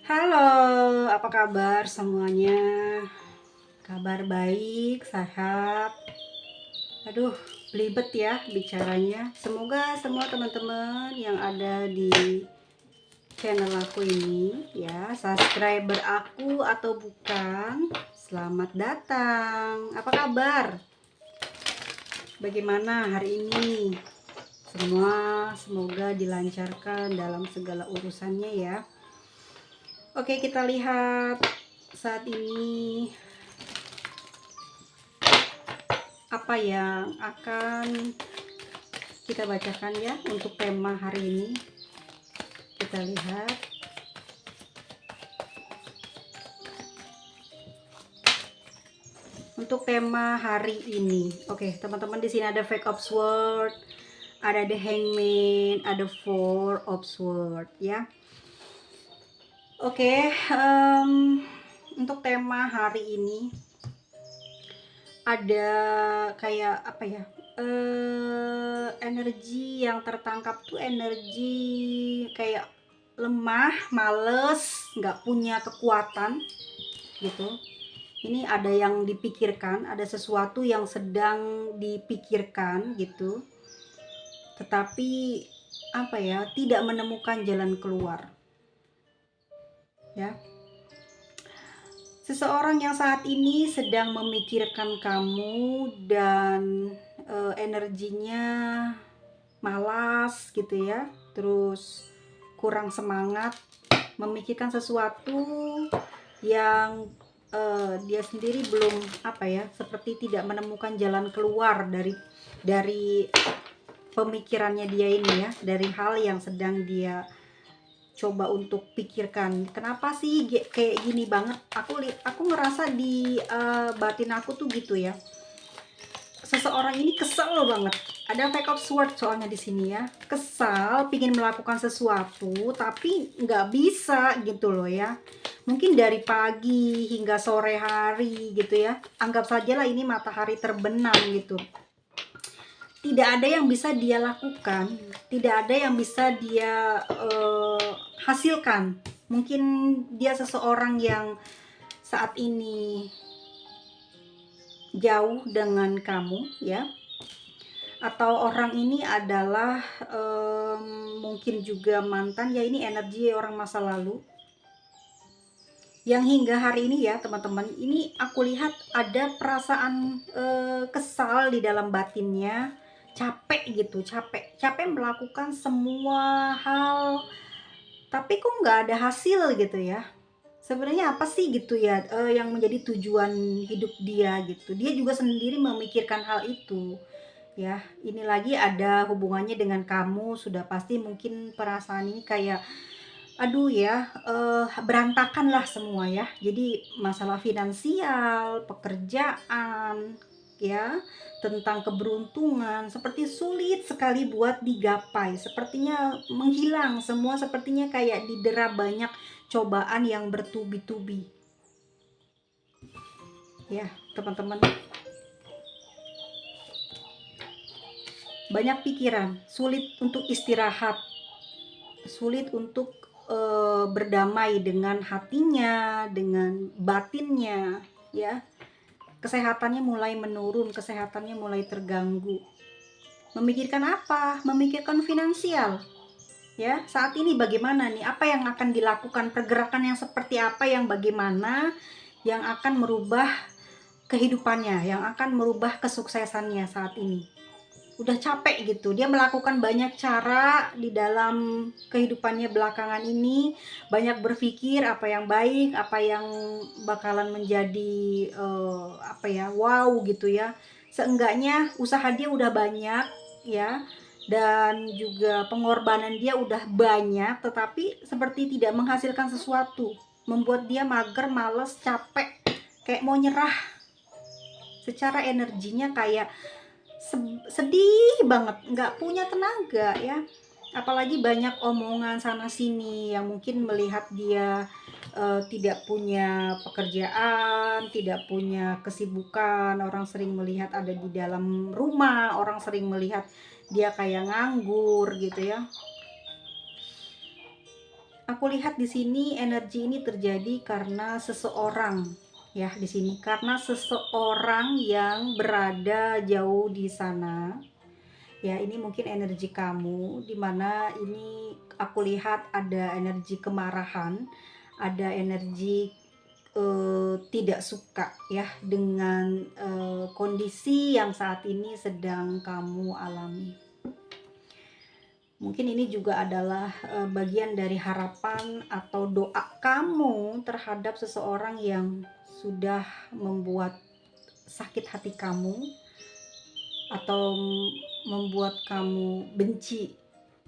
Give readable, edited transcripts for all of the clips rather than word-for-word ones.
Halo, apa kabar semuanya? Kabar baik, sehat. Aduh, belibet ya bicaranya. Semoga semua teman-teman yang ada di channel aku ini ya, subscriber aku atau bukan, selamat datang. Apa kabar? Bagaimana hari ini? Semua semoga dilancarkan dalam segala urusannya ya. Oke, kita lihat saat ini apa yang akan kita bacakan ya untuk tema hari ini. Kita lihat untuk tema hari ini. Oke, teman-teman, di sini ada Five of Swords, ada The Hangman, ada Four of Swords ya. Oke, untuk tema hari ini ada kayak apa ya, energi yang tertangkap tuh energi kayak lemah, males, nggak punya kekuatan gitu. Ini ada yang dipikirkan, ada sesuatu yang sedang dipikirkan gitu, tetapi apa ya, tidak menemukan jalan keluar ya. Seseorang yang saat ini sedang memikirkan kamu dan energinya malas gitu ya, terus kurang semangat memikirkan sesuatu yang dia sendiri belum apa ya, seperti tidak menemukan jalan keluar dari pemikirannya dia ini ya, dari hal yang sedang dia coba untuk pikirkan. Kenapa sih kayak gini banget? Aku ngerasa di batin aku tuh gitu ya. Seseorang ini kesel banget. Ada Five of Swords soalnya di sini ya. Kesal, pingin melakukan sesuatu tapi nggak bisa gitu loh ya. Mungkin dari pagi hingga sore hari gitu ya. Anggap sajalah ini matahari terbenam gitu. Tidak ada yang bisa dia lakukan, tidak ada yang bisa dia hasilkan. Mungkin dia seseorang yang saat ini jauh dengan kamu ya, atau orang ini adalah mungkin juga mantan ya. Ini energi orang masa lalu yang hingga hari ini ya teman-teman, ini aku lihat ada perasaan kesal di dalam batinnya, capek gitu, capek melakukan semua hal tapi kok nggak ada hasil gitu ya. Sebenarnya apa sih gitu ya yang menjadi tujuan hidup dia gitu. Dia juga sendiri memikirkan hal itu ya. Ini lagi ada hubungannya dengan kamu, sudah pasti mungkin perasaan ini kayak aduh ya, berantakan lah semua ya. Jadi masalah finansial, pekerjaan, ya, tentang keberuntungan, seperti sulit sekali buat digapai. Sepertinya menghilang, semua sepertinya kayak didera banyak cobaan yang bertubi-tubi. Ya, teman-teman. Banyak pikiran, sulit untuk istirahat, sulit untuk berdamai dengan hatinya, dengan batinnya ya. Kesehatannya mulai menurun, kesehatannya mulai terganggu. Memikirkan apa? Memikirkan finansial ya. Saat ini bagaimana nih, apa yang akan dilakukan, pergerakan yang seperti apa, yang bagaimana yang akan merubah kehidupannya, yang akan merubah kesuksesannya saat ini. Udah capek gitu, dia melakukan banyak cara di dalam kehidupannya belakangan ini, banyak berpikir apa yang baik, apa yang bakalan menjadi apa ya, wow gitu ya. Seenggaknya usaha dia udah banyak ya, dan juga pengorbanan dia udah banyak, tetapi seperti tidak menghasilkan sesuatu, membuat dia mager, males, capek, kayak mau nyerah. Secara energinya kayak sedih banget, nggak punya tenaga ya. Apalagi banyak omongan sana sini yang mungkin melihat dia tidak punya pekerjaan, tidak punya kesibukan. Orang sering melihat ada di dalam rumah, orang sering melihat dia kayak nganggur gitu ya. aku lihat di sini energi ini terjadi karena seseorang, ya, di sini karena seseorang yang berada jauh di sana. Ya, ini mungkin energi kamu, dimana ini aku lihat ada energi kemarahan, ada energi tidak suka ya dengan kondisi yang saat ini sedang kamu alami. Mungkin ini juga adalah bagian dari harapan atau doa kamu terhadap seseorang yang sudah membuat sakit hati kamu atau membuat kamu benci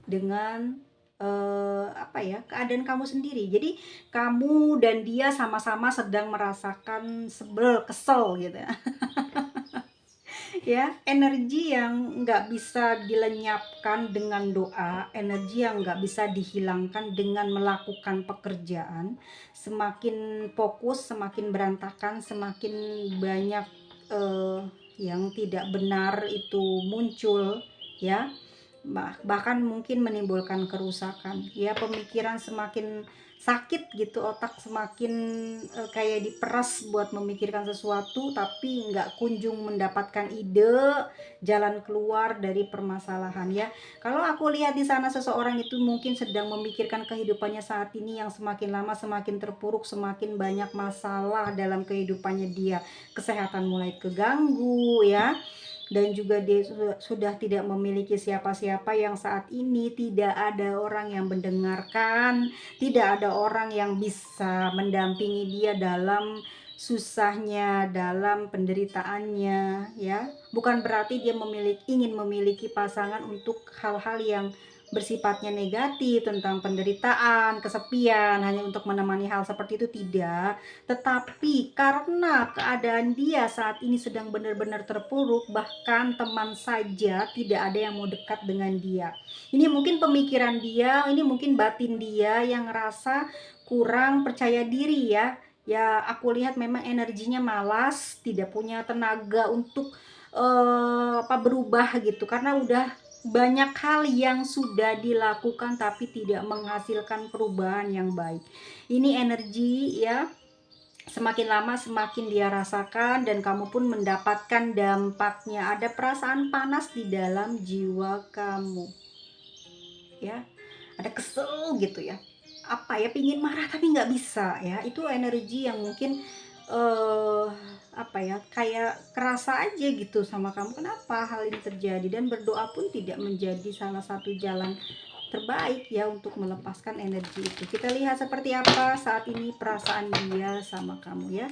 dengan keadaan kamu sendiri. Jadi kamu dan dia sama-sama sedang merasakan sebel, kesel gitu ya. Ya, energi yang nggak bisa dilenyapkan dengan doa, energi yang nggak bisa dihilangkan dengan melakukan pekerjaan. Semakin fokus, semakin berantakan, semakin banyak yang tidak benar itu muncul, ya. Bahkan mungkin menimbulkan kerusakan, ya. Pemikiran semakin sakit gitu, otak semakin kayak diperas buat memikirkan sesuatu tapi nggak kunjung mendapatkan ide jalan keluar dari permasalahan, ya. Kalau aku lihat di sana seseorang itu mungkin sedang memikirkan kehidupannya saat ini yang semakin lama semakin terpuruk, semakin banyak masalah dalam kehidupannya dia, kesehatan mulai keganggu, ya. Dan juga dia sudah tidak memiliki siapa-siapa yang saat ini tidak ada orang yang mendengarkan, tidak ada orang yang bisa mendampingi dia dalam susahnya, dalam penderitaannya, ya. Bukan berarti dia ingin memiliki pasangan untuk hal-hal yang bersifatnya negatif tentang penderitaan, kesepian, hanya untuk menemani hal seperti itu, tidak. Tetapi karena keadaan dia saat ini sedang benar-benar terpuruk, bahkan teman saja tidak ada yang mau dekat dengan dia. Ini mungkin pemikiran dia, ini mungkin batin dia yang ngerasa kurang percaya diri, ya. Ya, aku lihat memang energinya malas, tidak punya tenaga untuk berubah gitu, karena udah banyak hal yang sudah dilakukan tapi tidak menghasilkan perubahan yang baik. Ini energi, ya, semakin lama semakin dia rasakan dan kamu pun mendapatkan dampaknya. Ada perasaan panas di dalam jiwa kamu, ya. Ada kesel gitu, ya. Apa ya, pingin marah tapi nggak bisa, ya. Itu energi yang mungkin kayak kerasa aja gitu sama kamu, kenapa hal ini terjadi, dan berdoa pun tidak menjadi salah satu jalan terbaik, ya, untuk melepaskan energi itu. Kita lihat seperti apa saat ini perasaan dia sama kamu, ya.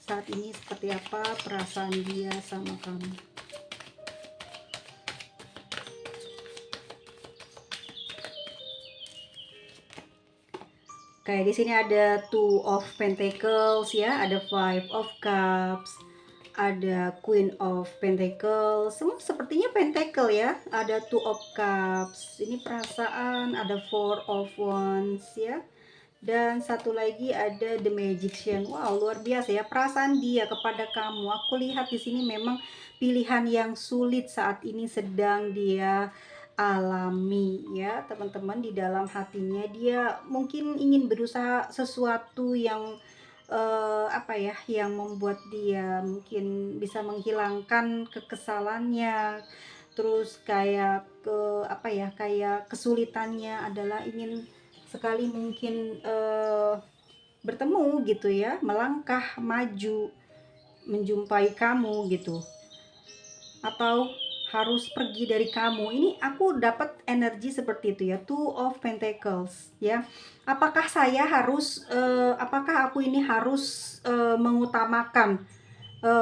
Saat ini seperti apa perasaan dia sama kamu. Kayak di sini ada Two of Pentacles, ya, ada Five of Cups, ada Queen of Pentacles, semua sepertinya pentacle, ya. Ada Two of Cups, ini perasaan, ada Four of Wands, ya. Dan satu lagi ada The Magician. Wow, luar biasa, ya, perasaan dia kepada kamu. Aku lihat di sini memang pilihan yang sulit saat ini sedang dia alami, ya, teman-teman. Di dalam hatinya dia mungkin ingin berusaha sesuatu yang yang membuat dia mungkin bisa menghilangkan kekesalannya, terus kayak kayak kesulitannya adalah ingin sekali mungkin bertemu gitu, ya, melangkah maju menjumpai kamu gitu, atau harus pergi dari kamu. Ini aku dapat energi seperti itu, ya, Two of Pentacles, ya. Apakah aku ini harus mengutamakan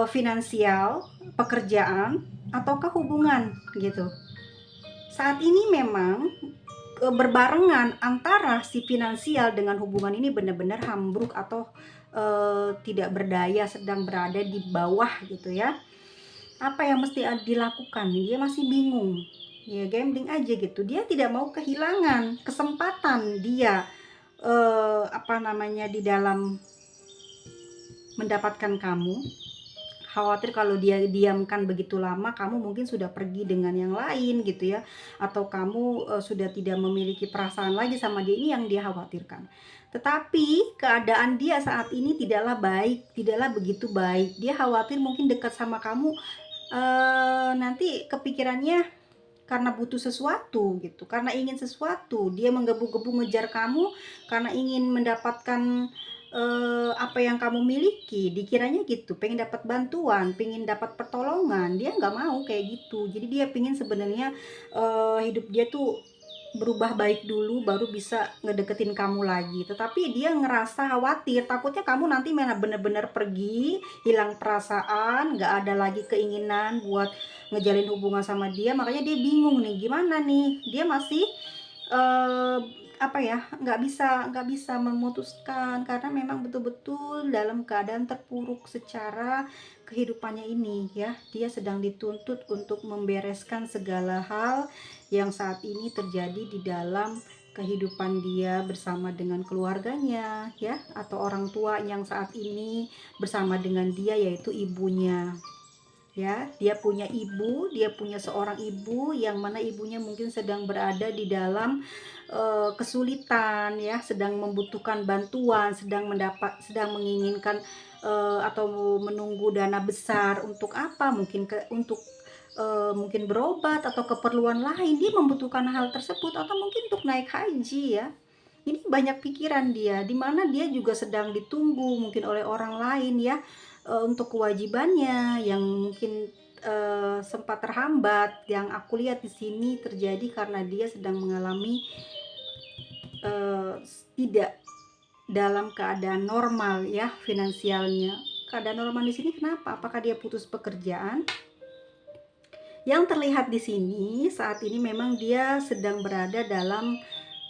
finansial, pekerjaan, ataukah hubungan gitu. Saat ini memang berbarengan antara si finansial dengan hubungan ini benar-benar hambruk atau tidak berdaya, sedang berada di bawah gitu, ya. Apa yang mesti dilakukan? Dia masih bingung, ya, gambling aja gitu. Dia tidak mau kehilangan kesempatan dia di dalam mendapatkan kamu. khawatir kalau dia diamkan begitu lama, kamu mungkin sudah pergi dengan yang lain gitu ya, atau kamu sudah tidak memiliki perasaan lagi sama dia. Ini yang dia khawatirkan. Tetapi keadaan dia saat ini tidaklah baik, tidaklah begitu baik. Dia khawatir mungkin dekat sama kamu, nanti kepikirannya karena butuh sesuatu gitu, karena ingin sesuatu, dia menggebu-gebu ngejar kamu karena ingin mendapatkan apa yang kamu miliki, dikiranya gitu, pengen dapat bantuan, pengen dapat pertolongan. Dia nggak mau kayak gitu. Jadi dia pengen sebenarnya hidup dia tuh berubah baik dulu baru bisa ngedeketin kamu lagi. Tetapi dia ngerasa khawatir, takutnya kamu nanti malah bener-bener pergi, hilang perasaan, nggak ada lagi keinginan buat ngejalin hubungan sama dia. Makanya dia bingung nih, gimana nih? Dia masih eh, apa ya, nggak bisa memutuskan karena memang betul-betul dalam keadaan terpuruk secara kehidupannya ini ya. Dia sedang dituntut untuk membereskan segala hal yang saat ini terjadi di dalam kehidupan dia bersama dengan keluarganya ya, atau orang tua yang saat ini bersama dengan dia, yaitu ibunya ya. Dia punya ibu, dia punya seorang ibu yang mana ibunya mungkin sedang berada di dalam kesulitan ya, sedang membutuhkan bantuan, sedang menginginkan atau menunggu dana besar untuk apa, mungkin mungkin berobat atau keperluan lain. Dia membutuhkan hal tersebut, atau mungkin untuk naik haji ya. Ini banyak pikiran dia, dimana dia juga sedang ditunggu mungkin oleh orang lain ya, untuk kewajibannya yang mungkin sempat terhambat. Yang aku lihat di sini terjadi karena dia sedang mengalami tidak dalam keadaan normal ya, finansialnya. Keadaan normal di sini kenapa? Apakah dia putus pekerjaan? Yang terlihat di sini saat ini memang dia sedang berada dalam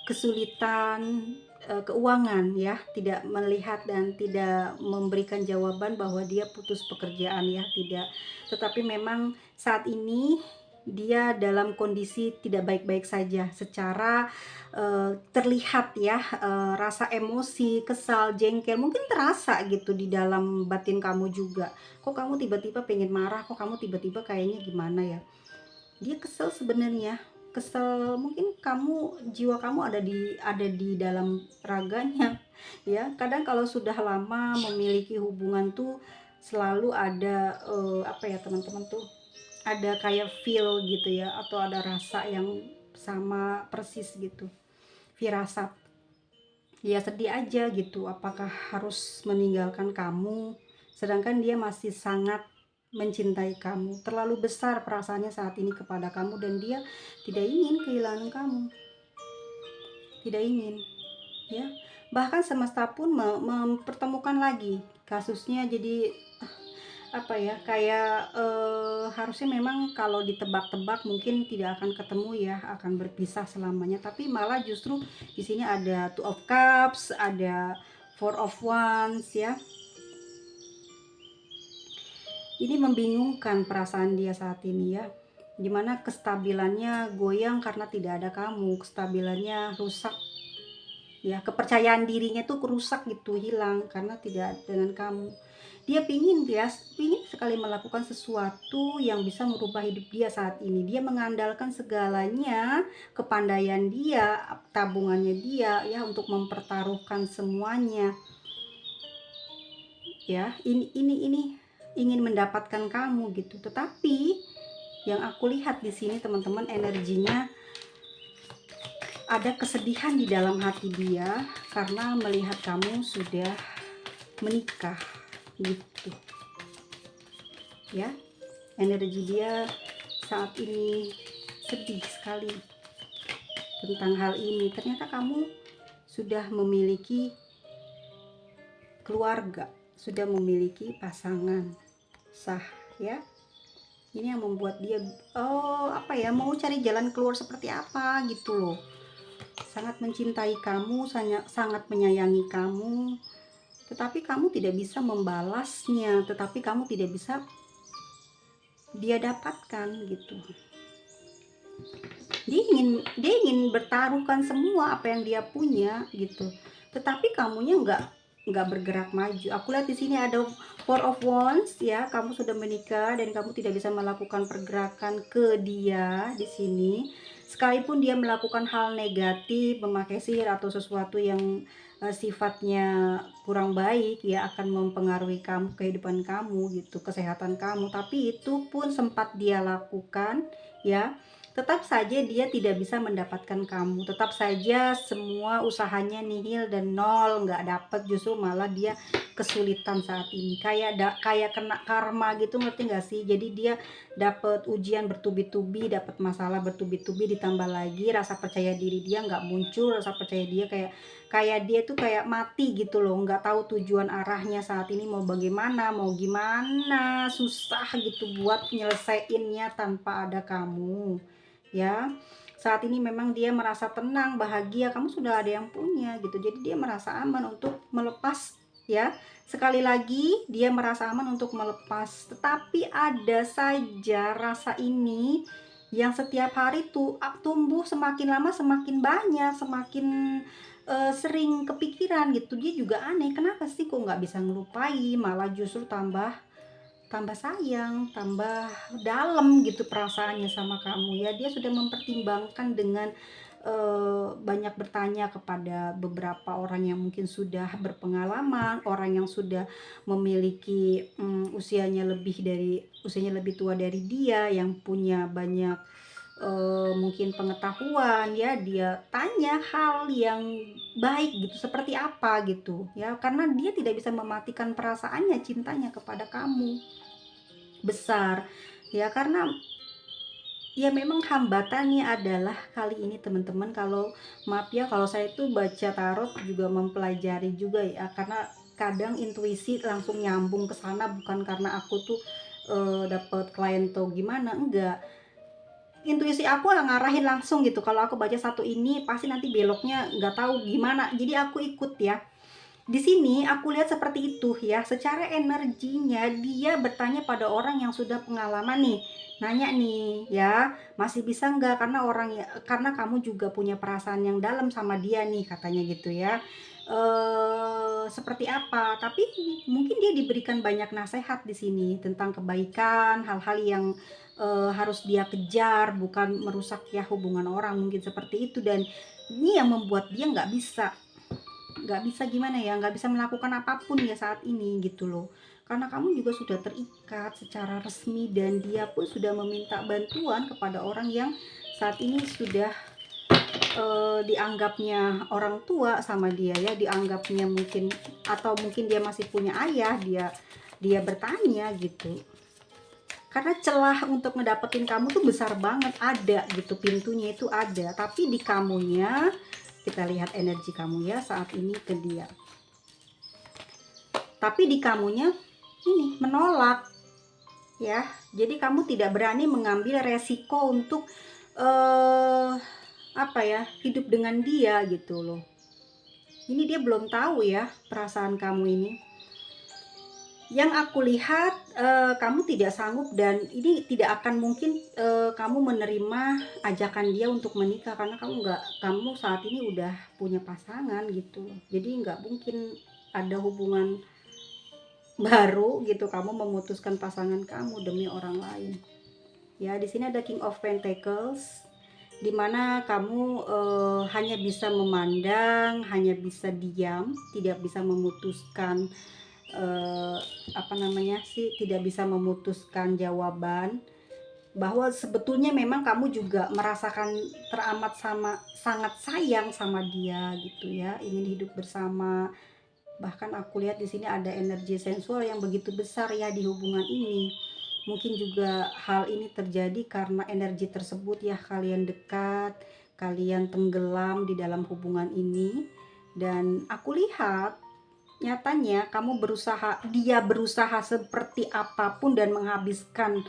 kesulitan keuangan ya, tidak melihat dan tidak memberikan jawaban bahwa dia putus pekerjaan ya, tidak. Tetapi memang saat ini dia dalam kondisi tidak baik-baik saja secara terlihat ya, rasa emosi, kesal, jengkel mungkin terasa gitu di dalam batin kamu juga. Kok kamu tiba-tiba pengen marah, kok kamu tiba-tiba kayaknya gimana ya. Dia kesel sebenarnya, kesel, mungkin jiwa kamu ada di dalam raganya ya. Kadang kalau sudah lama memiliki hubungan tuh selalu ada apa ya teman-teman tuh, ada kayak feel gitu ya, atau ada rasa yang sama persis gitu, firasat. Dia sedih aja gitu, apakah harus meninggalkan kamu, sedangkan dia masih sangat mencintai kamu. Terlalu besar perasaannya saat ini kepada kamu, dan dia tidak ingin kehilangan kamu, tidak ingin ya. Bahkan semesta pun mempertemukan lagi kasusnya. Jadi apa ya, kayak harusnya memang kalau ditebak-tebak mungkin tidak akan ketemu ya, akan berpisah selamanya. Tapi malah justru di sini ada Two of Cups, ada Four of Wands ya. Ini membingungkan perasaan dia saat ini ya, dimana kestabilannya goyang karena tidak ada kamu, kestabilannya rusak ya, kepercayaan dirinya tuh rusak gitu, hilang karena tidak dengan kamu. Dia pingin sekali melakukan sesuatu yang bisa merubah hidup dia saat ini. Dia mengandalkan segalanya, kepandaian dia, tabungannya dia ya, untuk mempertaruhkan semuanya ya. Ini ingin mendapatkan kamu gitu. Tetapi yang aku lihat di sini teman-teman, energinya ada kesedihan di dalam hati dia karena melihat kamu sudah menikah gitu ya. Energi dia saat ini sedih sekali tentang hal ini. Ternyata kamu sudah memiliki keluarga, sudah memiliki pasangan sah ya. Ini yang membuat dia apa ya, mau cari jalan keluar seperti apa gitu loh. Sangat mencintai kamu, sangat menyayangi kamu, tetapi kamu tidak bisa membalasnya, tetapi kamu tidak bisa dia dapatkan gitu. Dia ingin bertaruhkan semua apa yang dia punya gitu, tetapi kamunya nggak bergerak maju. Aku lihat di sini ada Four of Wands ya, kamu sudah menikah dan kamu tidak bisa melakukan pergerakan ke dia di sini. Sekalipun dia melakukan hal negatif, memakai sihir atau sesuatu yang sifatnya kurang baik ya, akan mempengaruhi kamu, kehidupan kamu gitu, kesehatan kamu. Tapi itu pun sempat dia lakukan ya. Tetap saja dia tidak bisa mendapatkan kamu, tetap saja semua usahanya nihil dan nol, nggak dapet, justru malah dia kesulitan saat ini, kayak kena karma gitu, ngerti nggak sih? Jadi dia dapat ujian bertubi-tubi, dapat masalah bertubi-tubi, ditambah lagi rasa percaya diri dia nggak muncul, rasa percaya dia kayak kayak dia tuh kayak mati gitu loh, nggak tahu tujuan arahnya saat ini mau bagaimana, mau gimana, susah gitu buat nyelesaiinnya tanpa ada kamu ya. Saat ini memang dia merasa tenang, bahagia, kamu sudah ada yang punya gitu, jadi dia merasa aman untuk melepas ya. Sekali lagi dia merasa aman untuk melepas, tetapi ada saja rasa ini yang setiap hari tuh tumbuh, semakin lama semakin banyak, semakin sering kepikiran gitu. Dia juga aneh, kenapa sih kok nggak bisa ngelupai, malah justru tambah tambah sayang, tambah dalam gitu perasaannya sama kamu ya. Dia sudah mempertimbangkan dengan banyak bertanya kepada beberapa orang yang mungkin sudah berpengalaman, orang yang sudah memiliki usianya lebih tua dari dia, yang punya banyak mungkin pengetahuan ya. Dia tanya hal yang baik gitu, seperti apa gitu ya, karena dia tidak bisa mematikan perasaannya, cintanya kepada kamu besar ya. Karena ya memang hambatannya adalah kali ini teman-teman, kalau maaf ya kalau saya itu baca tarot juga mempelajari juga ya, karena kadang intuisi langsung nyambung ke sana, bukan karena aku tuh dapat klien atau gimana, enggak. Intuisi aku ngarahin langsung gitu, kalau aku baca satu ini pasti nanti beloknya nggak tahu gimana, jadi aku ikut ya. Di sini aku lihat seperti itu ya, secara energinya dia bertanya pada orang yang sudah pengalaman nih, nanya nih ya, masih bisa nggak, karena kamu juga punya perasaan yang dalam sama dia nih, katanya gitu ya. Seperti apa? Tapi mungkin dia diberikan banyak nasihat di sini tentang kebaikan, hal-hal yang harus dia kejar, bukan merusak ya hubungan orang, mungkin seperti itu. Dan ini yang membuat dia nggak bisa gimana ya, nggak bisa melakukan apapun ya saat ini gitu loh, karena kamu juga sudah terikat secara resmi dan dia pun sudah meminta bantuan kepada orang yang saat ini sudah dianggapnya orang tua sama dia ya, dianggapnya mungkin, atau mungkin dia masih punya ayah, dia bertanya gitu, karena celah untuk ngedapetin kamu tuh besar banget, ada gitu, pintunya itu ada, tapi di kamunya, kita lihat energi kamu ya saat ini ke dia. Tapi di kamunya ini menolak ya. Jadi kamu tidak berani mengambil resiko untuk hidup dengan dia gitu loh. Ini dia belum tahu ya perasaan kamu ini. Yang aku lihat kamu tidak sanggup, dan ini tidak akan mungkin kamu menerima ajakan dia untuk menikah, karena kamu saat ini udah punya pasangan gitu. Jadi nggak mungkin ada hubungan baru gitu, kamu memutuskan pasangan kamu demi orang lain. Ya, di sini ada King of Pentacles, dimana kamu hanya bisa memandang, hanya bisa diam, tidak bisa memutuskan tidak bisa memutuskan jawaban, bahwa sebetulnya memang kamu juga merasakan sangat sayang sama dia gitu ya, ingin hidup bersama. Bahkan aku lihat di sini ada energi sensual yang begitu besar ya di hubungan ini. Mungkin juga hal ini terjadi karena energi tersebut ya, kalian dekat, kalian tenggelam di dalam hubungan ini. Dan aku lihat nyatanya dia berusaha seperti apapun dan menghabiskan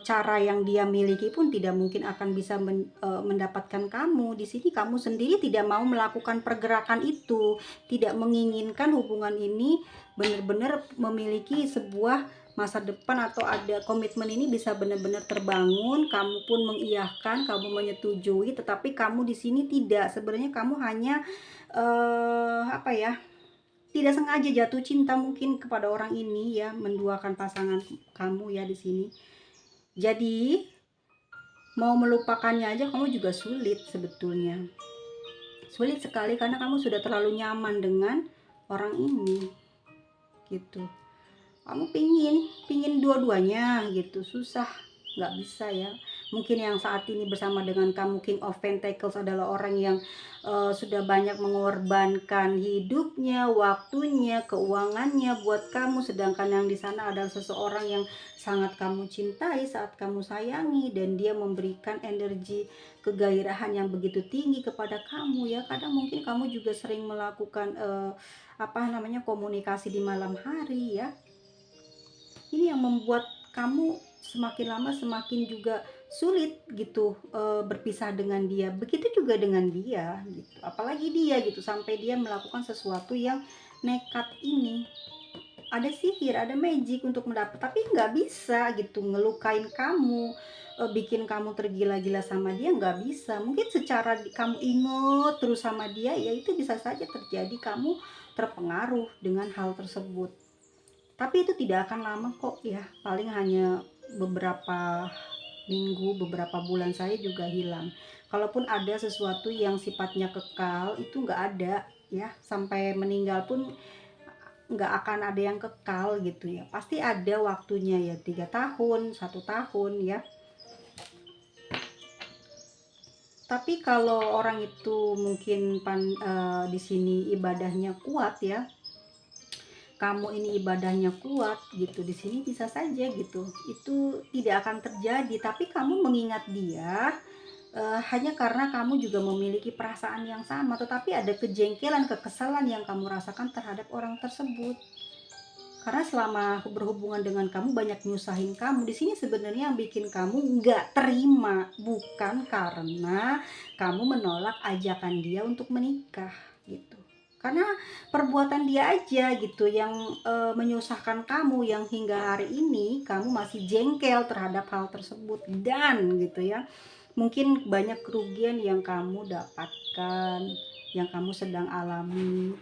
cara yang dia miliki pun tidak mungkin akan bisa mendapatkan kamu. Di sini kamu sendiri tidak mau melakukan pergerakan itu, tidak menginginkan hubungan ini benar-benar memiliki sebuah masa depan, atau ada komitmen ini bisa benar-benar terbangun. Kamu pun mengiyakan, kamu menyetujui, tetapi kamu di sini tidak. Sebenarnya kamu hanya tidak sengaja jatuh cinta mungkin kepada orang ini ya, menduakan pasangan kamu ya di sini. Jadi mau melupakannya aja kamu juga sulit sebetulnya. Sulit sekali karena kamu sudah terlalu nyaman dengan orang ini gitu. Kamu pingin dua-duanya gitu, susah, nggak bisa ya. Mungkin yang saat ini bersama dengan kamu King of Pentacles adalah orang yang sudah banyak mengorbankan hidupnya, waktunya, keuangannya buat kamu, sedangkan yang di sana adalah seseorang yang sangat kamu cintai, saat kamu sayangi, dan dia memberikan energi kegairahan yang begitu tinggi kepada kamu ya. Kadang mungkin kamu juga sering melakukan komunikasi di malam hari ya. Ini yang membuat kamu semakin lama semakin juga sulit gitu berpisah dengan dia. Begitu juga dengan dia gitu. Apalagi dia gitu, sampai dia melakukan sesuatu yang nekat ini. Ada sihir, ada magic untuk mendapat, tapi nggak bisa gitu ngelukain kamu, bikin kamu tergila-gila sama dia, nggak bisa. Mungkin secara kamu inget terus sama dia, ya itu bisa saja terjadi, kamu terpengaruh dengan hal tersebut. Tapi itu tidak akan lama kok ya, paling hanya beberapa minggu, beberapa bulan saya juga hilang. Kalaupun ada sesuatu yang sifatnya kekal, itu nggak ada ya, sampai meninggal pun nggak akan ada yang kekal gitu ya. Pasti ada waktunya ya, 3 tahun, 1 tahun ya. Tapi kalau orang itu mungkin di sini ibadahnya kuat ya, kamu ini ibadahnya kuat gitu, di sini bisa saja gitu, itu tidak akan terjadi. Tapi kamu mengingat dia hanya karena kamu juga memiliki perasaan yang sama, tetapi ada kejengkelan, kekesalan yang kamu rasakan terhadap orang tersebut. Karena selama berhubungan dengan kamu banyak nyusahin kamu. Di sini sebenarnya yang bikin kamu nggak terima bukan karena kamu menolak ajakan dia untuk menikah gitu. Karena perbuatan dia aja gitu yang menyusahkan kamu, yang hingga hari ini kamu masih jengkel terhadap hal tersebut. Dan gitu ya, mungkin banyak kerugian yang kamu dapatkan, yang kamu sedang alami.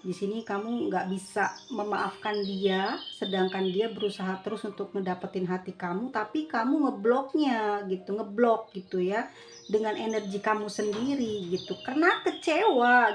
Di sini kamu nggak bisa memaafkan dia, sedangkan dia berusaha terus untuk ngedapetin hati kamu, tapi kamu ngeblok gitu ya, dengan energi kamu sendiri gitu, karena kecewa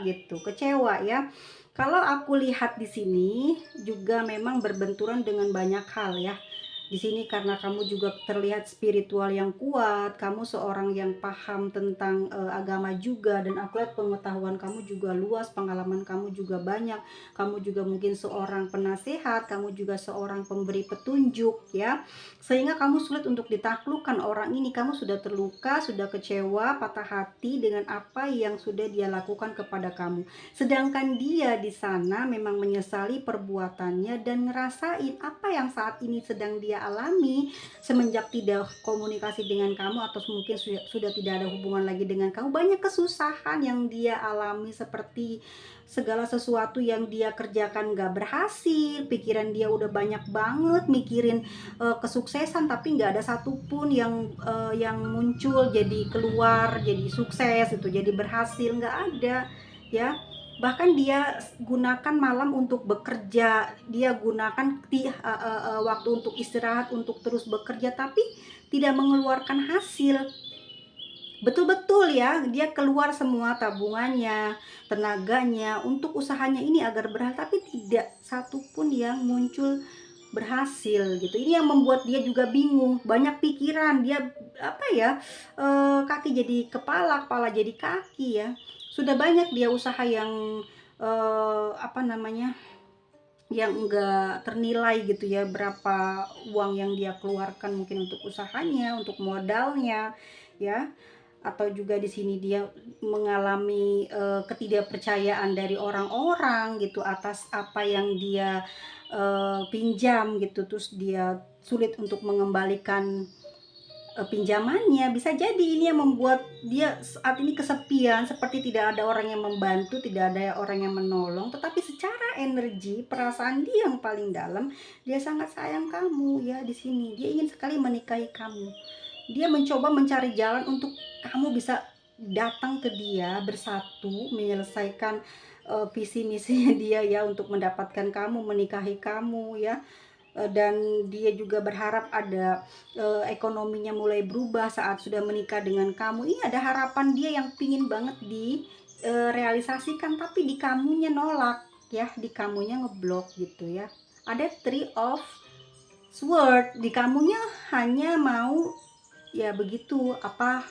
ya. Kalau aku lihat di sini juga memang berbenturan dengan banyak hal ya. Di sini karena kamu juga terlihat spiritual yang kuat, kamu seorang yang paham tentang agama juga, dan aku lihat pengetahuan kamu juga luas, pengalaman kamu juga banyak, kamu juga mungkin seorang penasehat, kamu juga seorang pemberi petunjuk ya, sehingga kamu sulit untuk ditaklukkan orang ini. Kamu sudah terluka, sudah kecewa, patah hati dengan apa yang sudah dia lakukan kepada kamu, sedangkan dia di sana memang menyesali perbuatannya dan ngerasain apa yang saat ini sedang dia alami semenjak tidak komunikasi dengan kamu, atau mungkin sudah tidak ada hubungan lagi dengan kamu. Banyak kesusahan yang dia alami, seperti segala sesuatu yang dia kerjakan gak berhasil, pikiran dia udah banyak banget mikirin kesuksesan, tapi nggak ada satupun yang muncul jadi keluar jadi sukses itu, jadi berhasil, nggak ada ya. Bahkan dia gunakan malam untuk bekerja, dia gunakan waktu untuk istirahat, untuk terus bekerja, tapi tidak mengeluarkan hasil. Betul-betul ya, dia keluar semua tabungannya, tenaganya untuk usahanya ini agar berhasil, tapi tidak satupun yang muncul berhasil gitu. Ini yang membuat dia juga bingung, banyak pikiran dia, kaki jadi kepala, kepala jadi kaki ya. Sudah banyak dia usaha yang yang enggak ternilai gitu ya, berapa uang yang dia keluarkan mungkin untuk usahanya, untuk modalnya ya. Atau juga di sini dia mengalami ketidakpercayaan dari orang-orang gitu atas apa yang dia pinjam gitu, terus dia sulit untuk mengembalikan pinjamannya. Bisa jadi ini yang membuat dia saat ini kesepian, seperti tidak ada orang yang membantu, tidak ada orang yang menolong. Tetapi secara energi, perasaan dia yang paling dalam, dia sangat sayang kamu ya. Di sini dia ingin sekali menikahi kamu. Dia mencoba mencari jalan untuk kamu bisa datang ke dia, bersatu, menyelesaikan visi misinya dia ya untuk mendapatkan kamu, menikahi kamu ya. Dan dia juga berharap ada ekonominya mulai berubah saat sudah menikah dengan kamu. Ini ada harapan dia yang pingin banget realisasikan, tapi di kamunya nolak ya, di kamunya ngeblok gitu ya. Ada three of sword, di kamunya hanya mau ya begitu, apa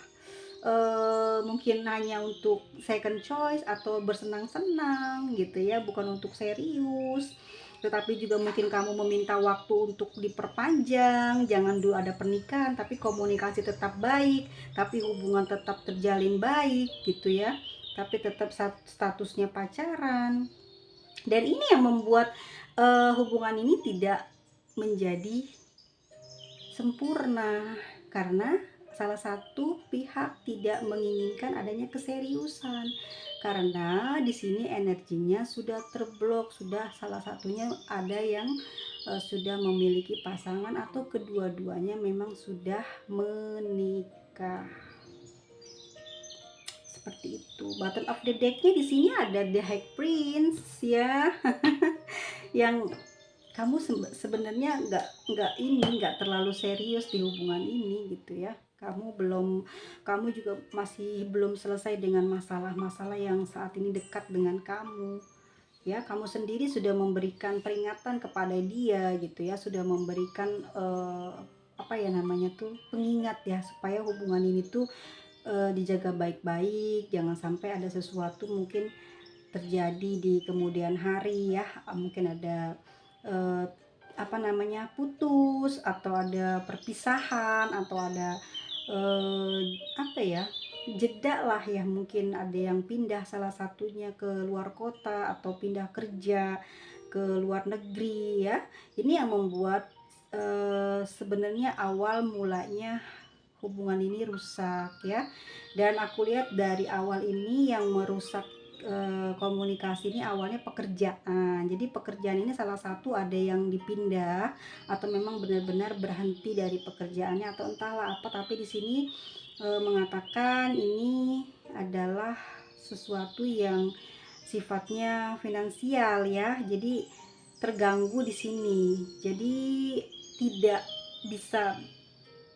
mungkin hanya untuk second choice atau bersenang-senang gitu ya, bukan untuk serius. Tetapi juga mungkin kamu meminta waktu untuk diperpanjang, jangan dulu ada pernikahan, tapi komunikasi tetap baik, tapi hubungan tetap terjalin baik gitu ya, tapi tetap statusnya pacaran. Dan ini yang membuat hubungan ini tidak menjadi sempurna, karena salah satu pihak tidak menginginkan adanya keseriusan, karena di sini energinya sudah terblok, sudah salah satunya ada yang sudah memiliki pasangan atau kedua-duanya memang sudah menikah. Seperti itu. Bottom of the deck-nya di sini ada the High Prince ya. Yang kamu sebenarnya nggak terlalu serius di hubungan ini gitu ya. Kamu juga masih belum selesai dengan masalah-masalah yang saat ini dekat dengan kamu ya. Kamu sendiri sudah memberikan peringatan kepada dia gitu ya, sudah memberikan apa ya namanya tuh, pengingat ya, supaya hubungan ini tuh dijaga baik-baik, jangan sampai ada sesuatu mungkin terjadi di kemudian hari ya. Mungkin ada apa namanya, putus, atau ada perpisahan, atau ada apa ya, jeda lah ya, mungkin ada yang pindah salah satunya ke luar kota atau pindah kerja ke luar negeri ya. Ini yang membuat sebenarnya awal mulanya hubungan ini rusak ya. Dan aku lihat dari awal ini yang merusak komunikasi ini awalnya pekerjaan. Jadi pekerjaan ini salah satu ada yang dipindah atau memang benar-benar berhenti dari pekerjaannya atau entahlah apa, tapi di sini mengatakan ini adalah sesuatu yang sifatnya finansial ya. Jadi terganggu di sini. Jadi tidak bisa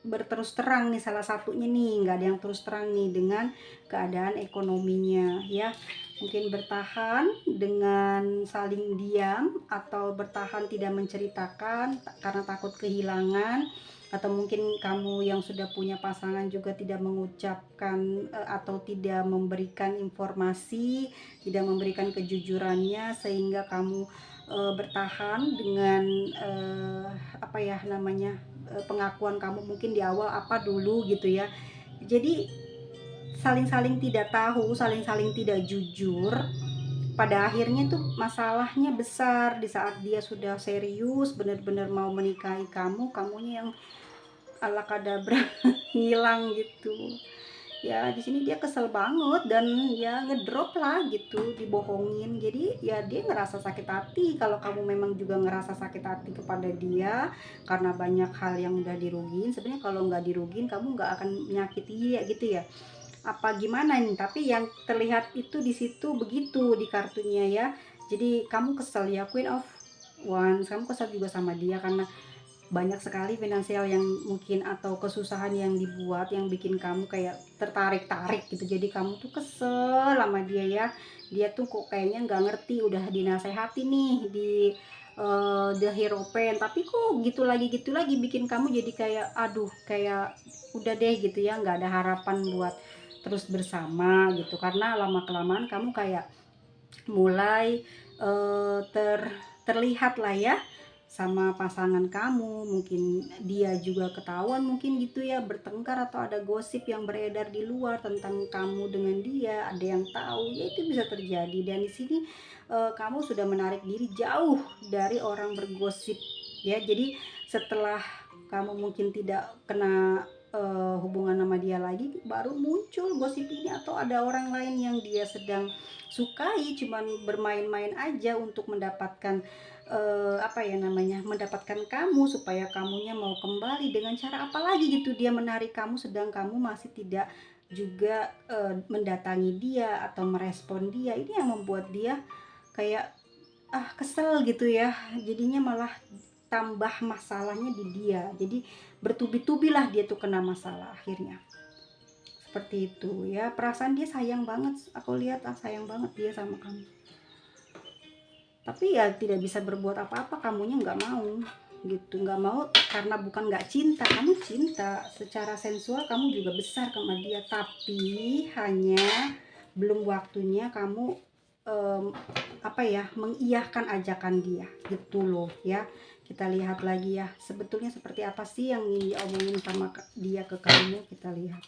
berterus terang nih, salah satunya nih nggak ada yang terus terang nih dengan keadaan ekonominya ya. Mungkin bertahan dengan saling diam, atau bertahan tidak menceritakan karena takut kehilangan, atau mungkin kamu yang sudah punya pasangan juga tidak mengucapkan atau tidak memberikan informasi, tidak memberikan kejujurannya, sehingga kamu bertahan dengan apa ya namanya, pengakuan kamu mungkin di awal apa dulu gitu ya. Jadi saling-saling tidak tahu, saling-saling tidak jujur. Pada akhirnya tuh masalahnya besar di saat dia sudah serius benar-benar mau menikahi kamu, kamunya yang ala kadabra ngilang gitu. Ya di sini dia kesel banget dan ya ngedrop lah gitu, dibohongin. Jadi ya dia ngerasa sakit hati. Kalau kamu memang juga ngerasa sakit hati kepada dia karena banyak hal yang udah dirugiin, sebenarnya kalau nggak dirugiin kamu nggak akan menyakiti dia gitu ya, apa gimana nih. Tapi yang terlihat itu di situ begitu di kartunya ya. Jadi kamu kesel ya, Queen of Wands, kamu kesel juga sama dia karena banyak sekali finansial yang mungkin atau kesusahan yang dibuat yang bikin kamu kayak tertarik-tarik gitu. Jadi kamu tuh kesel sama dia ya. Dia tuh kok kayaknya nggak ngerti, udah dinasehati nih di The Hierophant, tapi kok gitu lagi bikin kamu jadi kayak aduh, kayak udah deh gitu ya, nggak ada harapan buat terus bersama gitu. Karena lama kelamaan kamu kayak mulai terlihat lah ya sama pasangan kamu. Mungkin dia juga ketahuan mungkin gitu ya, bertengkar atau ada gosip yang beredar di luar tentang kamu dengan dia, ada yang tahu ya, itu bisa terjadi. Dan di sini kamu sudah menarik diri jauh dari orang bergosip ya. Jadi setelah kamu mungkin tidak kena hubungan sama dia lagi, baru muncul gosip ini, atau ada orang lain yang dia sedang sukai, cuman bermain-main aja untuk mendapatkan apa ya namanya, mendapatkan kamu supaya kamunya mau kembali. Dengan cara apa lagi gitu dia menarik kamu sedang kamu masih tidak juga mendatangi dia atau merespon dia. Ini yang membuat dia kayak kesel gitu ya, jadinya malah tambah masalahnya di dia, jadi bertubi-tubilah dia tuh kena masalah akhirnya. Seperti itu ya, perasaan dia sayang banget, aku lihat sayang banget dia sama kamu, tapi ya tidak bisa berbuat apa-apa, kamunya nggak mau gitu, nggak mau karena bukan nggak cinta, kamu cinta secara sensual, kamu juga besar sama dia, tapi hanya belum waktunya kamu mengiyahkan ajakan dia gitu loh ya. Kita lihat lagi ya, sebetulnya seperti apa sih yang ingin diomongin sama dia ke kamu, kita lihat.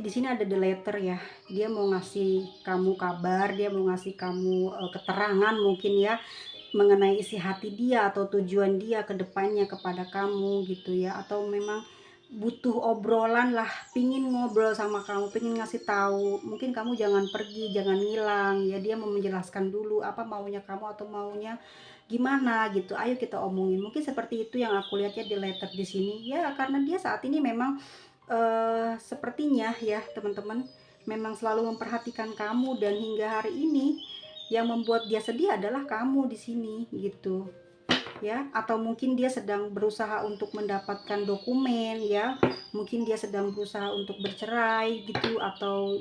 Di sini ada the letter ya, dia mau ngasih kamu kabar, dia mau ngasih kamu keterangan mungkin ya, mengenai isi hati dia atau tujuan dia ke depannya kepada kamu gitu ya, atau memang butuh obrolan lah, pingin ngobrol sama kamu, pingin ngasih tahu, mungkin kamu jangan pergi, jangan ngilang ya, dia mau menjelaskan dulu apa maunya kamu atau maunya gimana gitu, ayo kita omongin, mungkin seperti itu yang aku lihat ya di letter di sini ya, karena dia saat ini memang sepertinya ya teman-teman, memang selalu memperhatikan kamu, dan hingga hari ini yang membuat dia sedih adalah kamu di sini gitu ya, atau mungkin dia sedang berusaha untuk mendapatkan dokumen ya, mungkin dia sedang berusaha untuk bercerai gitu, atau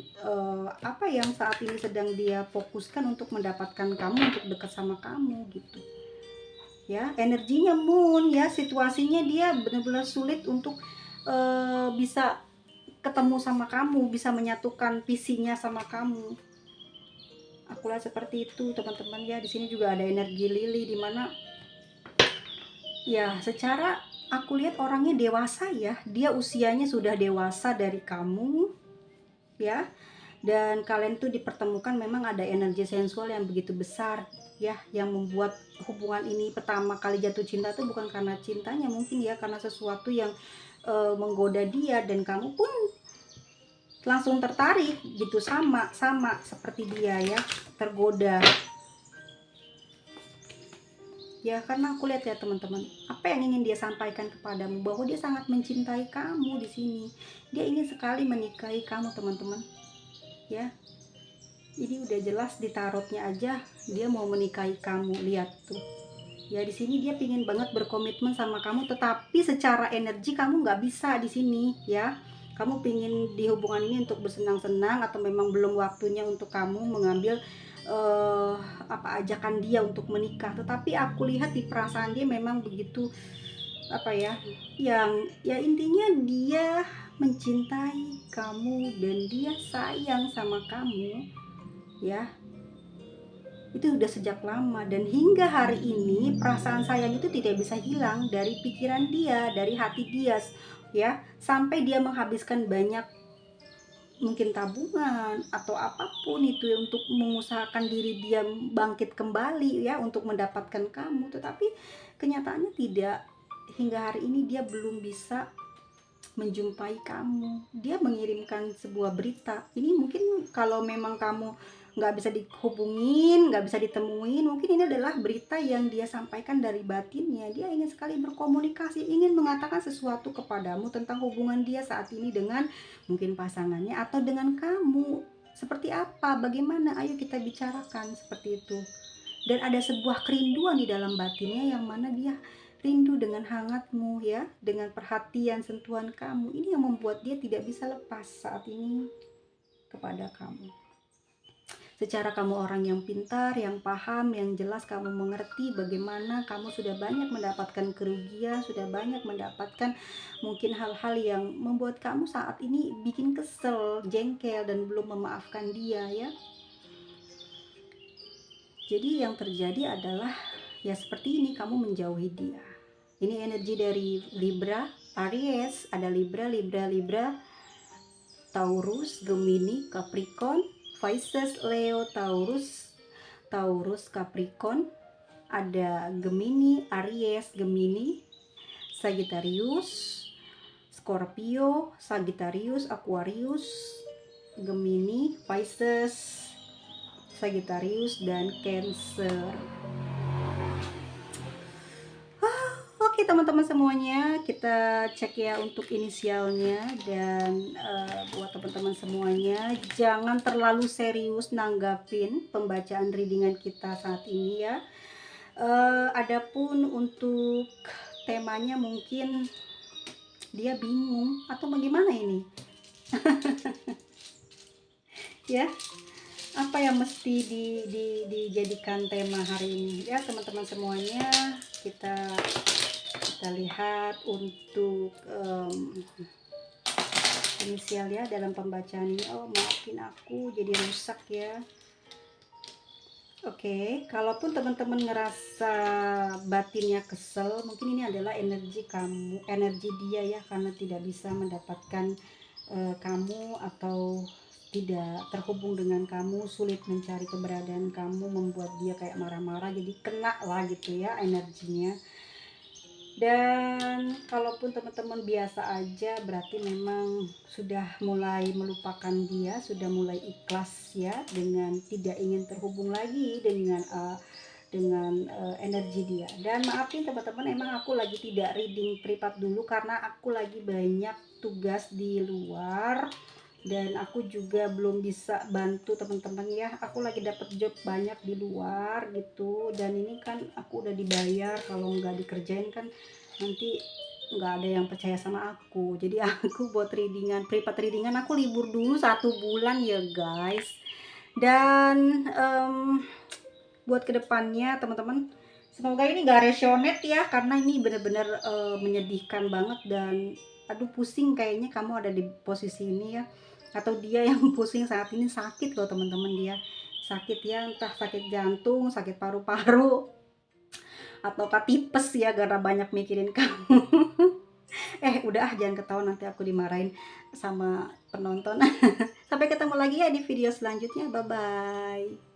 apa yang saat ini sedang dia fokuskan untuk mendapatkan kamu, untuk dekat sama kamu gitu ya. Energinya moon ya, situasinya dia benar-benar sulit untuk bisa ketemu sama kamu, bisa menyatukan visinya sama kamu. Aku lihat seperti itu teman-teman ya. Di sini juga ada energi lili, dimana ya secara aku lihat orangnya dewasa ya, dia usianya sudah dewasa dari kamu ya, dan kalian tuh dipertemukan, memang ada energi sensual yang begitu besar ya, yang membuat hubungan ini pertama kali jatuh cinta tuh bukan karena cintanya mungkin ya, karena sesuatu yang menggoda dia, dan kamu pun langsung tertarik gitu, sama seperti dia ya, tergoda ya, karena aku lihat ya teman-teman, apa yang ingin dia sampaikan kepadamu, bahwa dia sangat mencintai kamu di sini, dia ingin sekali menikahi kamu teman-teman ya. Ini udah jelas di tarotnya aja, dia mau menikahi kamu, lihat tuh ya, di sini dia pingin banget berkomitmen sama kamu, tetapi secara energi kamu nggak bisa di sini ya. Kamu pingin di hubungan ini untuk bersenang-senang, atau memang belum waktunya untuk kamu mengambil ajakan dia untuk menikah. Tetapi aku lihat di perasaan dia memang begitu yang ya, intinya dia mencintai kamu dan dia sayang sama kamu ya. Itu udah sejak lama, dan hingga hari ini perasaan sayang itu tidak bisa hilang dari pikiran dia, dari hati dia ya, sampai dia menghabiskan banyak mungkin tabungan atau apapun itu untuk mengusahakan diri dia bangkit kembali ya, untuk mendapatkan kamu, tetapi kenyataannya tidak. Hingga hari ini dia belum bisa menjumpai kamu. Dia mengirimkan sebuah berita, ini mungkin kalau memang kamu nggak bisa dihubungin, nggak bisa ditemuin, mungkin ini adalah berita yang dia sampaikan dari batinnya. Dia ingin sekali berkomunikasi, ingin mengatakan sesuatu kepadamu tentang hubungan dia saat ini dengan mungkin pasangannya atau dengan kamu. Seperti apa, bagaimana, ayo kita bicarakan, seperti itu. Dan ada sebuah kerinduan di dalam batinnya, yang mana dia rindu dengan hangatmu ya, dengan perhatian, sentuhan kamu. Ini yang membuat dia tidak bisa lepas saat ini kepada kamu. Secara kamu orang yang pintar, yang paham, yang jelas, kamu mengerti bagaimana kamu sudah banyak mendapatkan kerugian, sudah banyak mendapatkan mungkin hal-hal yang membuat kamu saat ini bikin kesel, jengkel, dan belum memaafkan dia ya. Jadi yang terjadi adalah ya seperti ini, kamu menjauhi dia. Ini energi dari Libra, Aries, ada Libra, Taurus, Gemini, Capricorn, Pisces, Leo, Taurus, Capricorn, ada Gemini, Aries, Gemini, Sagittarius, Scorpio, Sagittarius, Aquarius, Gemini, Pisces, Sagittarius, dan Cancer. teman-teman semuanya, kita cek ya untuk inisialnya. Dan buat teman-teman semuanya, jangan terlalu serius nanggapin pembacaan readingan kita saat ini ya. Adapun untuk temanya mungkin dia bingung atau bagaimana ini ya, apa yang mesti dijadikan tema hari ini ya teman-teman semuanya. Kita lihat untuk inisial ya dalam pembacaan ini. Oh, maafin aku jadi rusak ya. Oke, kalaupun teman-teman ngerasa batinnya kesel, mungkin ini adalah energi kamu, energi dia ya, karena tidak bisa mendapatkan kamu atau tidak terhubung dengan kamu, sulit mencari keberadaan kamu, membuat dia kayak marah-marah, jadi kena lah gitu ya energinya. Dan kalaupun teman-teman biasa aja, berarti memang sudah mulai melupakan dia, sudah mulai ikhlas ya, dengan tidak ingin terhubung lagi dengan energi dia. Dan maafin teman-teman, emang aku lagi tidak reading privat dulu karena aku lagi banyak tugas di luar dan aku juga belum bisa bantu teman-teman ya. Aku lagi dapat job banyak di luar gitu, dan ini kan aku udah dibayar, kalau nggak dikerjain kan nanti nggak ada yang percaya sama aku. Jadi aku buat readingan, privat readingan, aku libur dulu 1 bulan ya guys. Dan buat kedepannya teman-teman, semoga ini gak resonate ya, karena ini benar-benar menyedihkan banget. Dan aduh, pusing kayaknya kamu ada di posisi ini ya, atau dia yang pusing saat ini. Sakit loh teman-teman, dia sakit ya, entah sakit jantung, sakit paru-paru, atau tipes ya karena banyak mikirin kamu. Udah jangan ketawa, nanti aku dimarahin sama penonton. Sampai ketemu lagi ya di video selanjutnya, bye bye.